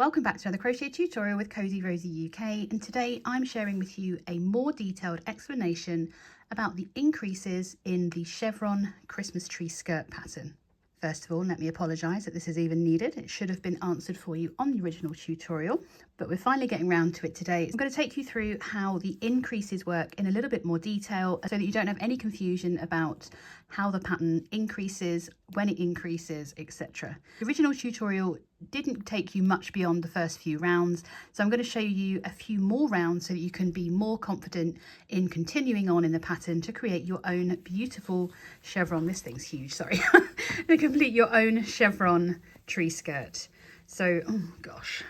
Welcome back to another crochet tutorial with Cozy Rosie UK, and today I'm sharing with you a more detailed explanation about the increases in the chevron Christmas tree skirt pattern. First of all, let me apologise that this is even needed. It should have been answered for you on the original tutorial, but we're finally getting round to it today. I'm going to take you through how the increases work in a little bit more detail so that you don't have any confusion about how the pattern increases, when it increases, etc. The original tutorial didn't take you much beyond the first few rounds, so I'm going to show you a few more rounds so that you can be more confident in continuing on in the pattern to create your own beautiful chevron. This thing's huge, sorry. To complete your own chevron tree skirt. So, oh gosh,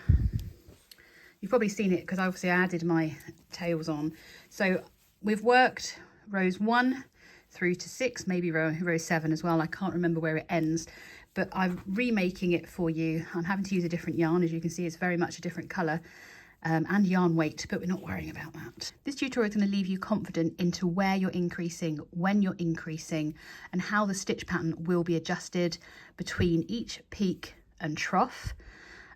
you've probably seen it because obviously I added my tails on. So we've worked rows 1 through to 6, maybe row 7 as well. I can't remember where it ends, but I'm remaking it for you. I'm having to use a different yarn. As you can see, it's very much a different colour and yarn weight, but we're not worrying about that. This tutorial is going to leave you confident into where you're increasing, when you're increasing, and how the stitch pattern will be adjusted between each peak and trough,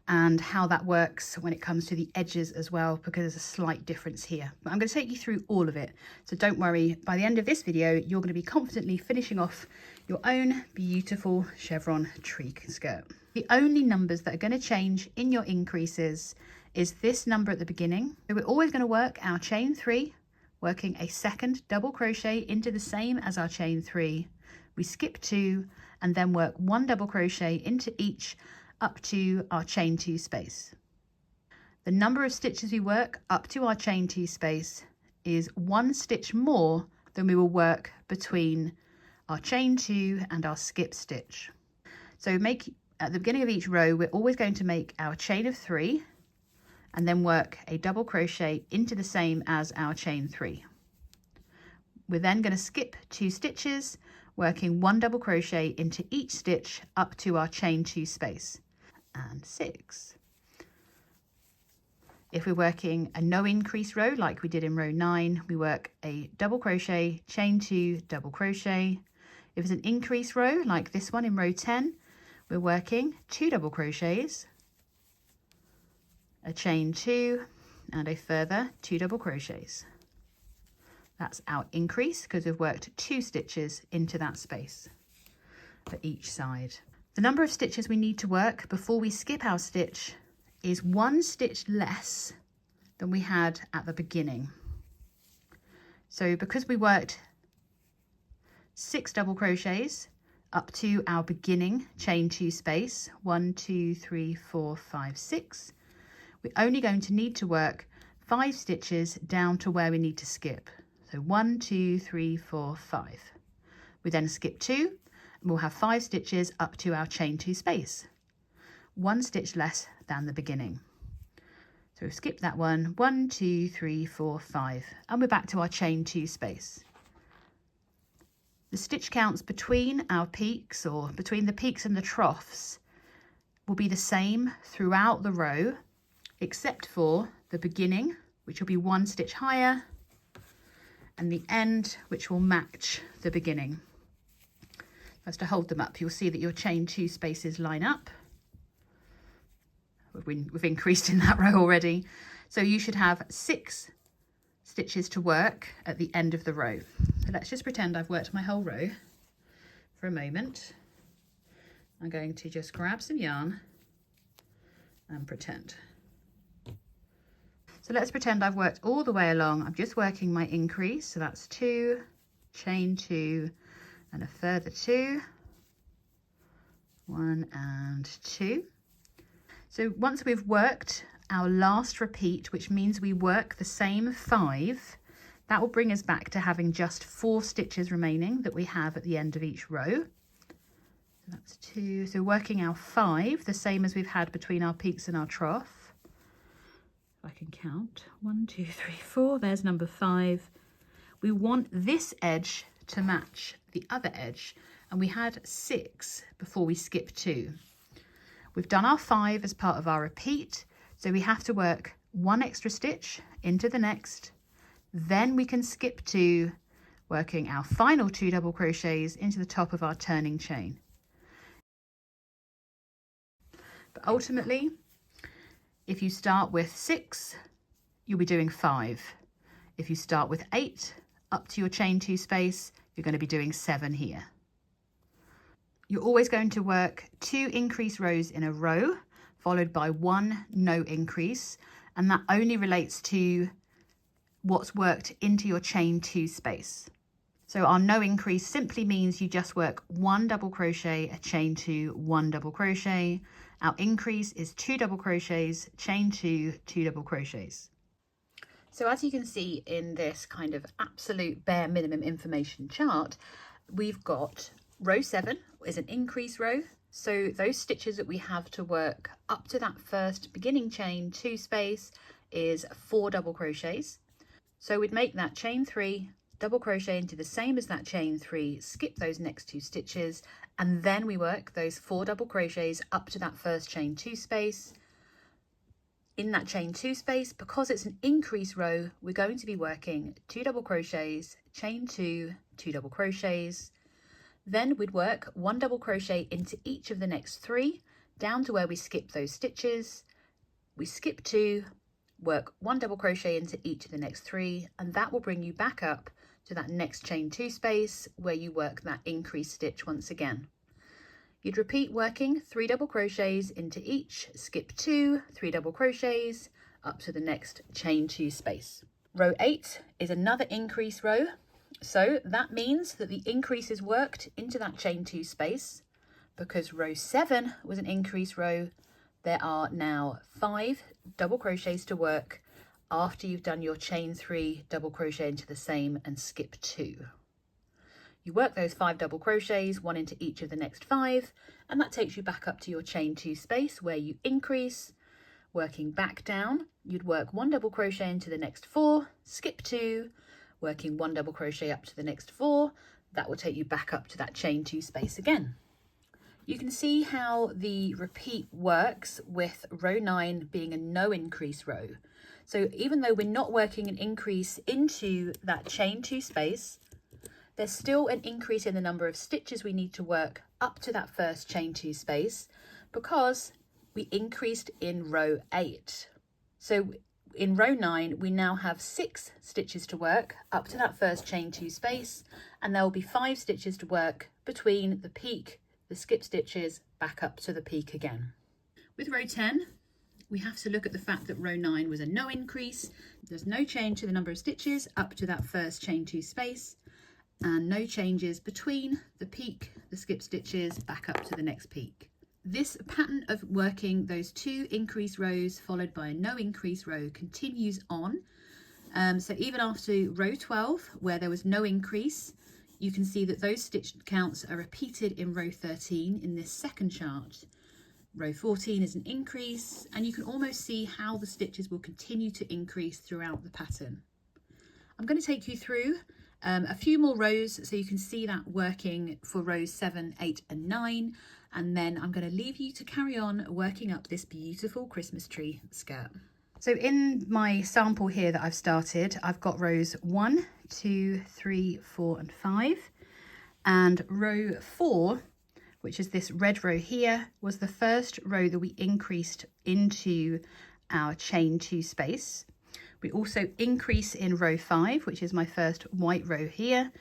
and how that works when it comes to the edges as well, because there's a slight difference here. But I'm going to take you through all of it, so don't worry. By the end of this video, you're going to be confidently finishing off your own beautiful chevron tree skirt. The only numbers that are going to change in your increases is this number at the beginning. So we're always going to work our chain 3, working a second double crochet into the same as our chain 3. We skip 2 and then work 1 double crochet into each up to our chain 2 space. The number of stitches we work up to our chain 2 space is 1 stitch more than we will work between our chain 2 and our skip stitch. So at the beginning of each row, we're always going to make our chain of 3 and then work a double crochet into the same as our chain 3. We're then going to skip 2 stitches, working 1 double crochet into each stitch up to our chain 2 space, and 6. If we're working a no increase row like we did in row 9, we work a double crochet, chain 2, double crochet. If it's an increase row like this one in row 10, we're working 2 double crochets, a chain 2 and a further 2 double crochets. That's our increase because we've worked 2 stitches into that space for each side. The number of stitches we need to work before we skip our stitch is 1 stitch less than we had at the beginning. So because we worked 6 double crochets up to our beginning chain 2 space, 1, 2, 3, 4, 5, 6, we're only going to need to work 5 stitches down to where we need to skip. So 1, 2, 3, 4, 5. We then skip 2 and we'll have 5 stitches up to our chain 2 space. 1 stitch less than the beginning. So we've skipped that one. 1, 2, 3, 4, 5. And we're back to our chain 2 space. The stitch counts between our peaks, or between the peaks and the troughs, will be the same throughout the row, except for the beginning, which will be 1 stitch higher, and the end, which will match the beginning. As to hold them up, you'll see that your chain 2 spaces line up. We've increased in that row already. So you should have 6 stitches to work at the end of the row. So let's just pretend I've worked my whole row for a moment. I'm going to just grab some yarn and pretend. So let's pretend I've worked all the way along. I'm just working my increase. So that's 2, chain 2, and a further 2, 1 and 2. So once we've worked our last repeat, which means we work the same 5, that will bring us back to having just 4 stitches remaining that we have at the end of each row. So that's 2. So working our 5, the same as we've had between our peaks and our trough. I can count 1, 2, 3, 4. There's number 5. We want this edge to match the other edge, and we had 6 before we skipped 2. We've done our 5 as part of our repeat, so we have to work 1 extra stitch into the next. Then we can skip 2, working our final 2 double crochets into the top of our turning chain. But ultimately, If you start with 6, you'll be doing 5. If you start with 8 up to your chain 2 space, you're going to be doing 7 here. You're always going to work 2 increase rows in a row, followed by 1 no increase, and that only relates to what's worked into your chain 2 space. So our no increase simply means you just work 1 double crochet, a chain 2, 1 double crochet. Our increase is 2 double crochets, chain 2, 2 double crochets. So as you can see in this kind of absolute bare minimum information chart, we've got row 7 is an increase row. So those stitches that we have to work up to that first beginning chain 2 space is 4 double crochets. So we'd make that chain 3, double crochet into the same as that chain 3, skip those next 2 stitches, and then we work those 4 double crochets up to that first chain 2 space. In that chain 2 space, because it's an increase row, we're going to be working 2 double crochets, chain 2, 2 double crochets. Then we'd work 1 double crochet into each of the next 3 down to where we skip those stitches. We skip 2, work 1 double crochet into each of the next 3, and that will bring you back up to that next chain 2 space where you work that increase stitch once again. You'd repeat working 3 double crochets into each, skip 2, 3 double crochets up to the next chain 2 space. Row 8 is another increase row, so that means that the increase is worked into that chain 2 space. Because row 7 was an increase row, there are now 5 double crochets to work after you've done your chain 3 double crochet into the same and skip 2. You work those 5 double crochets, 1 into each of the next 5, and that takes you back up to your chain 2 space where you increase. Working back down, you'd work 1 double crochet into the next 4, skip 2, working 1 double crochet up to the next 4. That will take you back up to that chain 2 space again. You can see how the repeat works with row 9 being a no increase row. So even though we're not working an increase into that chain 2 space, there's still an increase in the number of stitches we need to work up to that first chain 2 space because we increased in row 8. So in row 9, we now have 6 stitches to work up to that first chain 2 space, and there will be 5 stitches to work between the peak, the skip stitches, back up to the peak again. With row 10, we have to look at the fact that row 9 was a no increase. There's no change to the number of stitches up to that first chain 2 space, and no changes between the peak, the skip stitches, back up to the next peak. This pattern of working those 2 increase rows followed by a no increase row continues on. So even after row 12, where there was no increase, you can see that those stitch counts are repeated in row 13 in this second chart. Row 14 is an increase, and you can almost see how the stitches will continue to increase throughout the pattern. I'm going to take you through a few more rows so you can see that working for rows 7, 8 and 9, and then I'm going to leave you to carry on working up this beautiful Christmas tree skirt. So in my sample here that I've started, I've got rows 1, 2, 3, 4 and 5, and row 4, which is this red row here, was the first row that we increased into our chain 2 space. We also increase in row 5, which is my first white row here,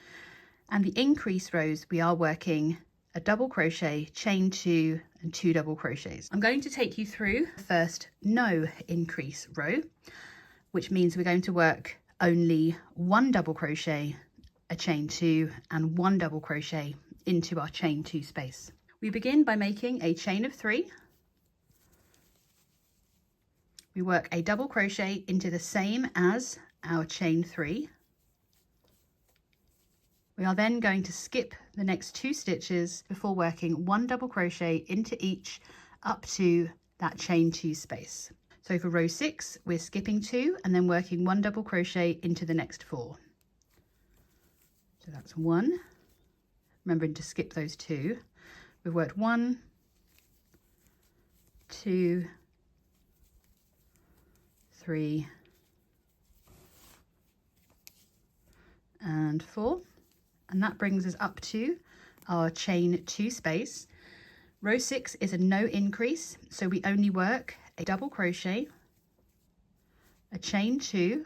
and the increase rows we are working a double crochet, chain 2 and 2 double crochets. I'm going to take you through the first no increase row, which means we're going to work only 1 double crochet, a chain 2 and 1 double crochet into our chain 2 space. We begin by making a chain of 3. We work a double crochet into the same as our chain 3. We are then going to skip the next 2 stitches before working 1 double crochet into each up to that chain 2 space. So for row 6, we're skipping 2 and then working 1 double crochet into the next 4. So that's 1, remembering to skip those 2. We've worked 1, 2, 3 and 4, and that brings us up to our chain 2 space. Row 6 is a no increase, so we only work a double crochet, a chain 2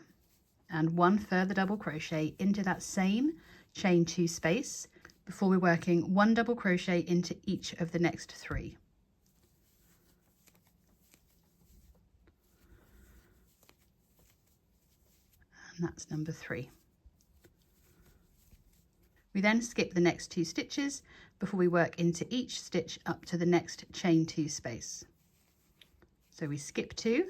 and 1 further double crochet into that same chain 2 space before we're working 1 double crochet into each of the next 3. And that's number 3. We then skip the next 2 stitches before we work into each stitch up to the next chain 2 space. So we skip 2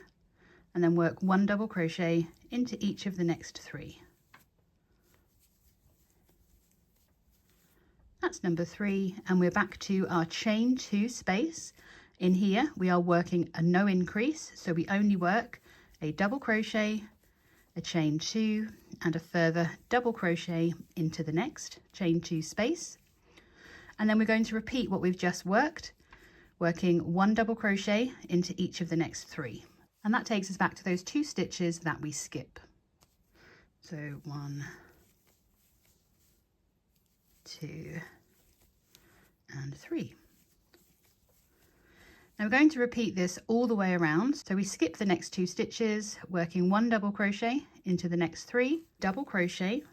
and then work 1 double crochet into each of the next 3. That's number 3, and we're back to our chain 2 space. In here we are working a no increase, so we only work a double crochet, a chain 2 and a further double crochet into the next chain 2 space, and then we're going to repeat what we've just worked, working 1 double crochet into each of the next 3, and that takes us back to those 2 stitches that we skip. So 1, 2 and 3. Now we're going to repeat this all the way around. So we skip the next 2 stitches, working 1 double crochet into the next 3, double crochet,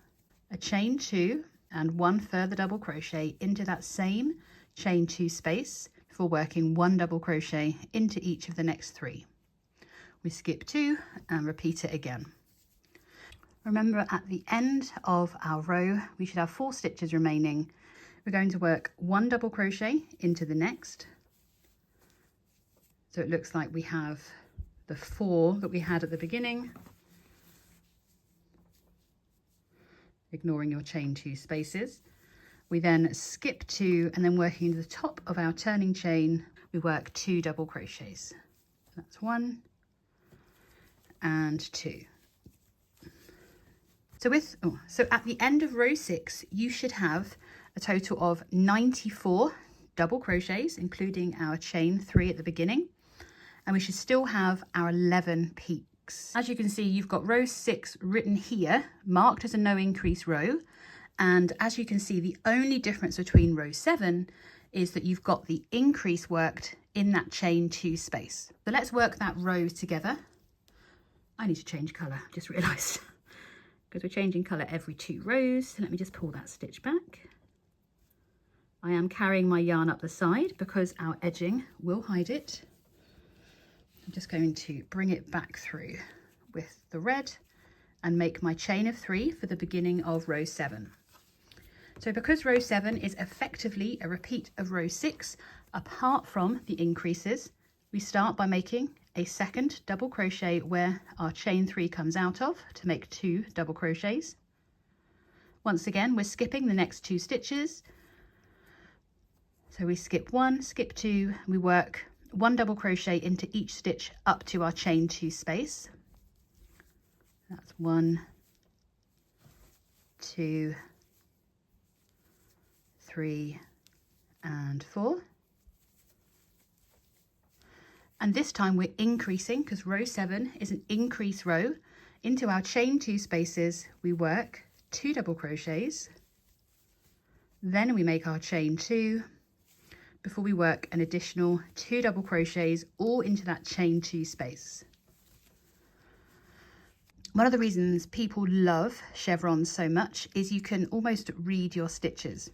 a chain 2 and 1 further double crochet into that same chain 2 space before working 1 double crochet into each of the next 3. We skip 2 and repeat it again. Remember, at the end of our row we should have 4 stitches remaining. We're going to work 1 double crochet into the next. So it looks like we have the 4 that we had at the beginning, ignoring your chain 2 spaces. We then skip 2 and then working to the top of our turning chain, we work 2 double crochets. That's 1 and 2. So at the end of row 6, you should have a total of 94 double crochets, including our chain 3 at the beginning. And we should still have our 11 peaks. As you can see, you've got row 6 written here, marked as a no increase row. And as you can see, the only difference between row 7 is that you've got the increase worked in that chain 2 space. So let's work that row together. I need to change colour, just realised, because we're changing colour every 2 rows. So let me just pull that stitch back. I am carrying my yarn up the side because our edging will hide it. I'm just going to bring it back through with the red and make my chain of 3 for the beginning of row 7. So because row 7 is effectively a repeat of row 6, apart from the increases, we start by making a second double crochet where our chain 3 comes out of to make 2 double crochets. Once again, we're skipping the next 2 stitches. So we skip 1, skip 2, we work 1 double crochet into each stitch up to our chain 2 space. That's 1, 2, 3 and 4. And this time we're increasing because row 7 is an increase row. Into our chain 2 spaces we work 2 double crochets, then we make our chain 2 before we work an additional 2 double crochets all into that chain 2 space. One of the reasons people love chevrons so much is you can almost read your stitches.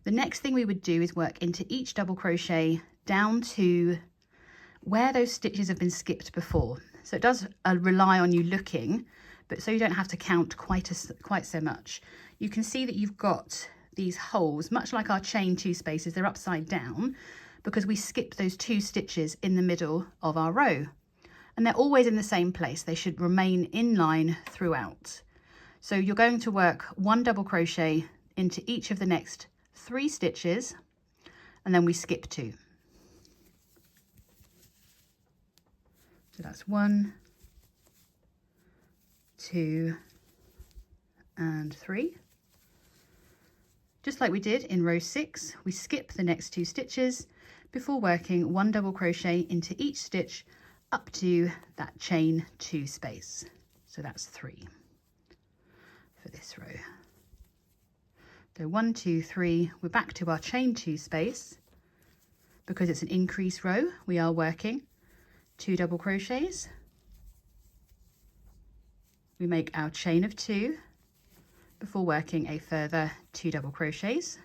The next thing we would do is work into each double crochet down to where those stitches have been skipped before. So it does rely on you looking, but so you don't have to count quite so much. You can see that you've got these holes, much like our chain 2 spaces, they're upside down because we skipped those 2 stitches in the middle of our row. And they're always in the same place. They should remain in line throughout. So you're going to work 1 double crochet into each of the next 3 stitches, and then we skip 2. So that's 1, 2 and 3. Just like we did in row 6, we skip the next 2 stitches before working 1 double crochet into each stitch up to that chain 2 space. So that's 3 for this row. So 1, 2, 3, we're back to our chain 2 space. Because it's an increase row, we are working 2 double crochets, we make our chain of 2 before working a further 2 double crochets,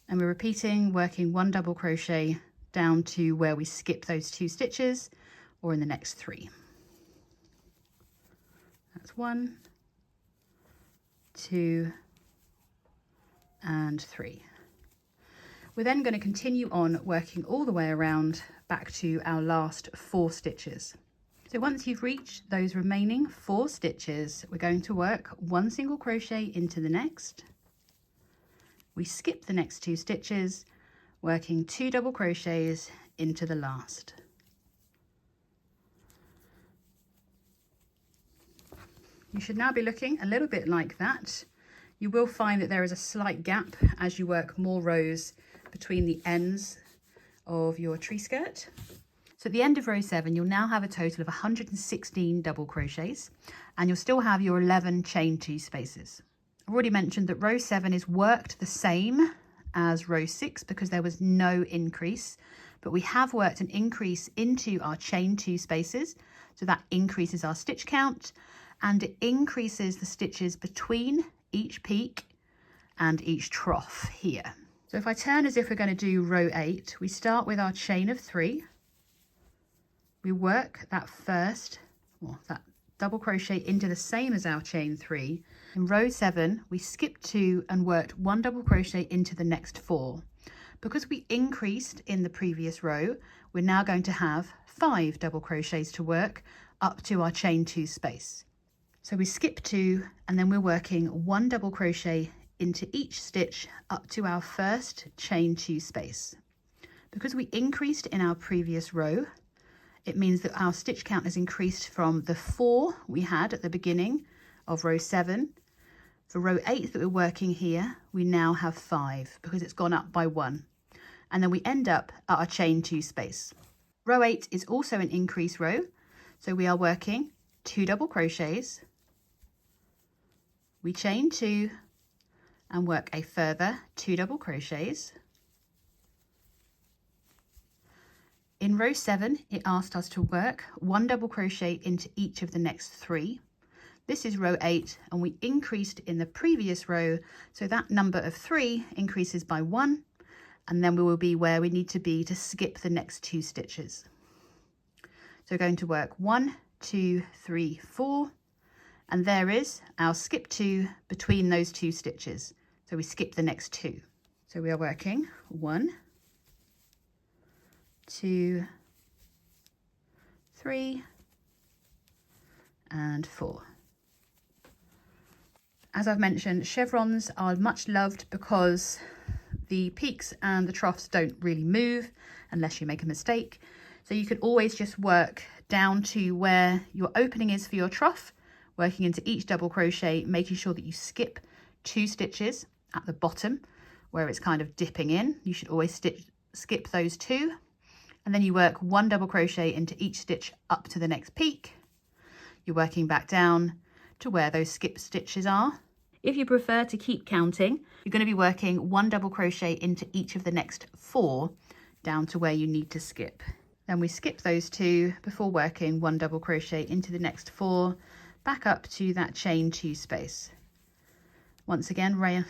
and we're repeating, working 1 double crochet down to where we skip those 2 stitches, or in the next 3. That's 1, 2, and 3. We're then going to continue on working all the way around back to our last 4 stitches. So once you've reached those remaining 4 stitches, we're going to work 1 single crochet into the next. We skip the next 2 stitches, working 2 double crochets into the last. You should now be looking a little bit like that. You will find that there is a slight gap as you work more rows between the ends of your tree skirt. So at the end of row 7, you'll now have a total of 116 double crochets, and you'll still have your 11 chain 2 spaces. I've already mentioned that row 7 is worked the same as row 6 because there was no increase, but we have worked an increase into our chain 2 spaces, so that increases our stitch count, and it increases the stitches between each peak and each trough here. So if I turn as if we're going to do row 8, we start with our chain of 3. We work that first, or that double crochet into the same as our chain 3. In row 7, we skipped 2 and worked 1 double crochet into the next 4. Because we increased in the previous row, we're now going to have 5 double crochets to work up to our chain 2 space. So we skip 2 and then we're working 1 double crochet into each stitch up to our first chain 2 space. Because we increased in our previous row, it means that our stitch count has increased from the 4 we had at the beginning of row 7. For row 8 that we're working here, we now have 5 because it's gone up by 1. And then we end up at our chain 2 space. Row 8 is also an increase row, so we are working 2 double crochets, we chain 2 and work a further 2 double crochets. In row 7, it asked us to work 1 double crochet into each of the next 3. This is row 8 and we increased in the previous row, so that number of 3 increases by 1, and then we will be where we need to be to skip the next 2 stitches. So we're going to work 1, 2, 3, 4, and there is our skip 2 between those 2 stitches. So we skip the next 2. So we are working 1, 2, 3, and 4. As I've mentioned, chevrons are much loved because the peaks and the troughs don't really move unless you make a mistake. So you could always just work down to where your opening is for your trough, working into each double crochet, making sure that you skip 2 stitches at the bottom where it's kind of dipping in. You should always skip those 2, and then you work 1 double crochet into each stitch up to the next peak. You're working back down to where those skip stitches are. If you prefer to keep counting, you're going to be working 1 double crochet into each of the next 4 down to where you need to skip. Then we skip those 2 before working 1 double crochet into the next 4 back up to that chain 2 space. Once again, row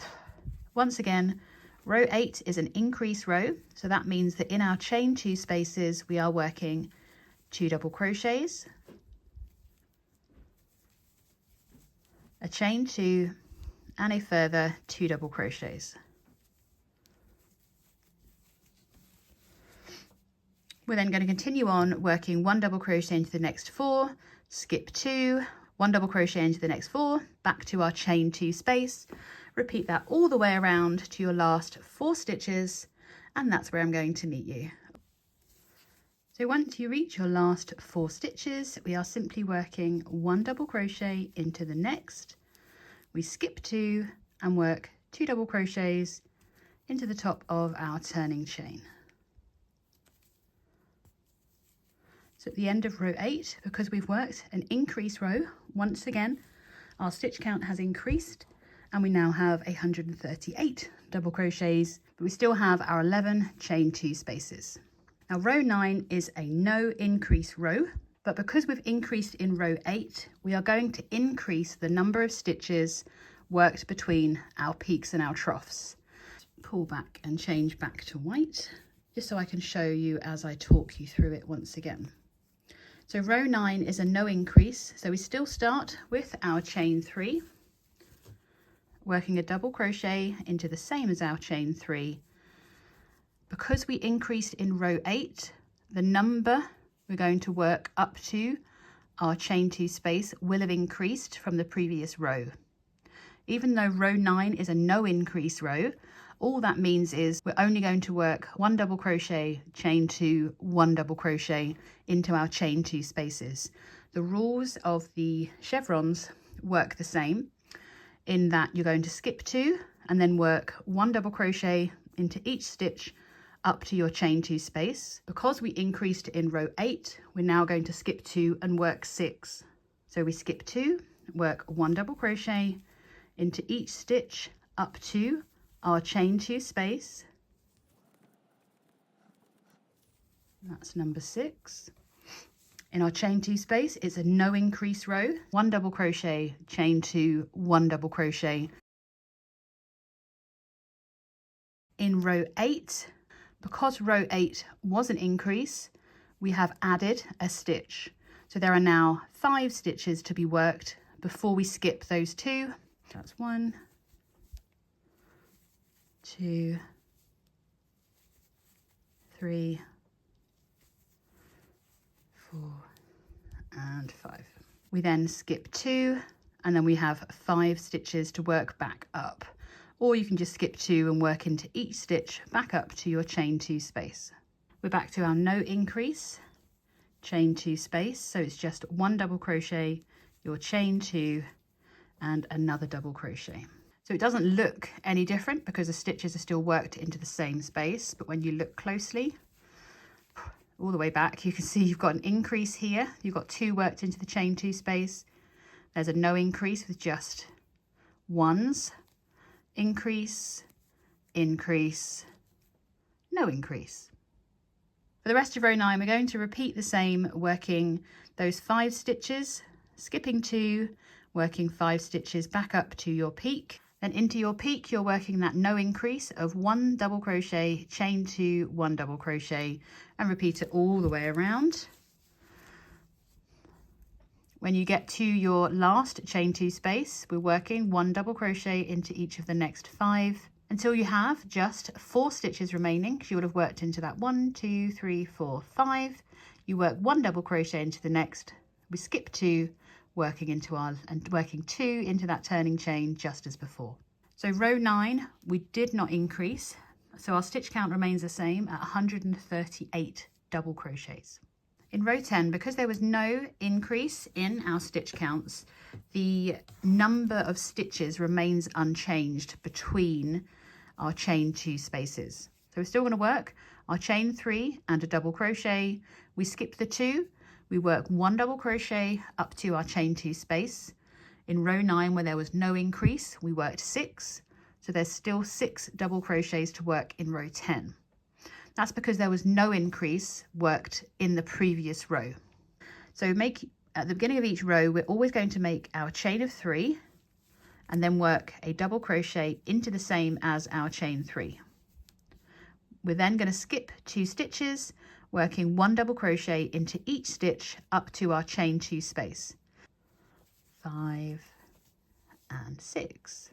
8 is an increase row, so that means that in our chain 2 spaces we are working 2 double crochets, a chain 2, and a further 2 double crochets. We're then going to continue on working 1 double crochet into the next 4, skip 2, 1 double crochet into the next 4, back to our chain 2 space. Repeat that all the way around to your last 4 stitches, and that's where I'm going to meet you. So once you reach your last 4 stitches, we are simply working 1 double crochet into the next. We skip 2 and work 2 double crochets into the top of our turning chain. So at the end of row 8, because we've worked an increase row, once again, our stitch count has increased and we now have 138 double crochets, but we still have our 11 chain 2 spaces. Now row 9 is a no increase row, but because we've increased in row 8, we are going to increase the number of stitches worked between our peaks and our troughs. Pull back and change back to white, just so I can show you as I talk you through it once again. So row 9 is a no increase, so we still start with our chain 3, working a double crochet into the same as our chain 3. Because we increased in row 8, the number we're going to work up to our chain 2 space will have increased from the previous row. Even though row 9 is a no increase row, all that means is we're only going to work 1 double crochet, chain 2, 1 double crochet into our chain 2 spaces. The rules of the chevrons work the same in that you're going to skip 2 and then work 1 double crochet into each stitch up to your chain 2 space. Because we increased in row 8, we're now going to skip 2 and work 6. So we skip 2, work 1 double crochet into each stitch up to our chain 2 space. That's number 6. In our chain 2 space, it's a no increase row. 1 double crochet, chain 2, 1 double crochet. In row 8, because row 8 was an increase, we have added a stitch. So there are now 5 stitches to be worked before we skip those 2. That's 1, 2, 3, 4, and 5. We then skip 2, and then we have 5 stitches to work back up. Or you can just skip 2 and work into each stitch back up to your chain 2 space. We're back to our no increase chain 2 space, so it's just 1 double crochet, your chain 2, and another double crochet. So it doesn't look any different because the stitches are still worked into the same space, but when you look closely, all the way back, you can see you've got an increase here. You've got 2 worked into the chain 2 space. There's a no increase with just 1s, increase, increase, no increase. For the rest of row 9, we're going to repeat the same, working those 5 stitches, skipping 2, working 5 stitches back up to your peak. Then into your peak, you're working that no increase of 1 double crochet, chain 2, 1 double crochet, and repeat it all the way around. When you get to your last chain 2 space, we're working 1 double crochet into each of the next 5 until you have just 4 stitches remaining, because you would have worked into that 1, 2, 3, 4, 5. You work 1 double crochet into the next, we skip 2, working 2 into that turning chain just as before. So row 9, we did not increase, so our stitch count remains the same at 138 double crochets. In row 10, because there was no increase in our stitch counts, the number of stitches remains unchanged between our chain 2 spaces. So we're still going to work our chain 3 and a double crochet. We skip the 2, we work 1 double crochet up to our chain 2 space. In row 9, where there was no increase, we worked 6. So there's still 6 double crochets to work in row 10. That's because there was no increase worked in the previous row. So at the beginning of each row, we're always going to make our chain of 3 and then work a double crochet into the same as our chain 3. We're then going to skip 2 stitches, working 1 double crochet into each stitch up to our chain 2 space. 5 and 6.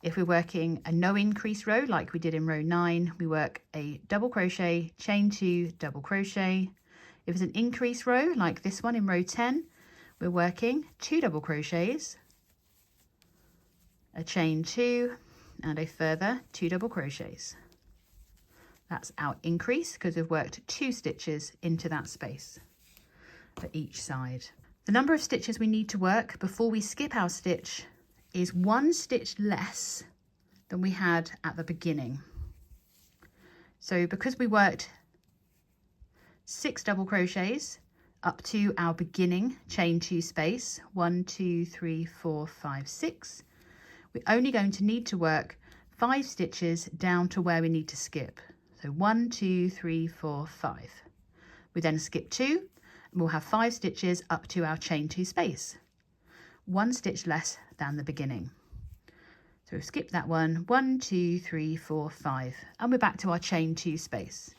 If we're working a no increase row like we did in row 9, we work a double crochet, chain 2, double crochet. If it's an increase row like this one in row 10, we're working 2 double crochets, a chain 2, and a further 2 double crochets. That's our increase because we've worked 2 stitches into that space for each side. The number of stitches we need to work before we skip our stitch is 1 stitch less than we had at the beginning. So because we worked 6 double crochets up to our beginning chain 2 space, 1, 2, 3, 4, 5, 6. We're only going to need to work 5 stitches down to where we need to skip. So 1, 2, 3, 4, 5. We then skip 2 and we'll have 5 stitches up to our chain 2 space. 1 stitch less than the beginning. So we've skipped that one, 1, 2, 3, 4, 5, and we're back to our chain 2 space.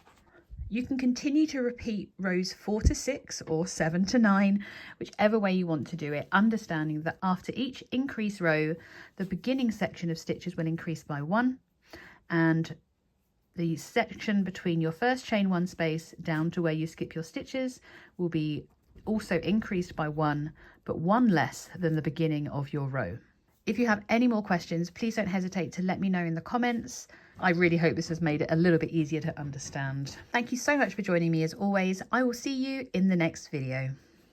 You can continue to repeat rows 4 to 6 or 7 to 9, whichever way you want to do it, understanding that after each increase row, the beginning section of stitches will increase by 1, and the section between your first chain 1 space down to where you skip your stitches will be also increased by 1, but 1 less than the beginning of your row. If you have any more questions, please don't hesitate to let me know in the comments. I really hope this has made it a little bit easier to understand. Thank you so much for joining me as always. I will see you in the next video.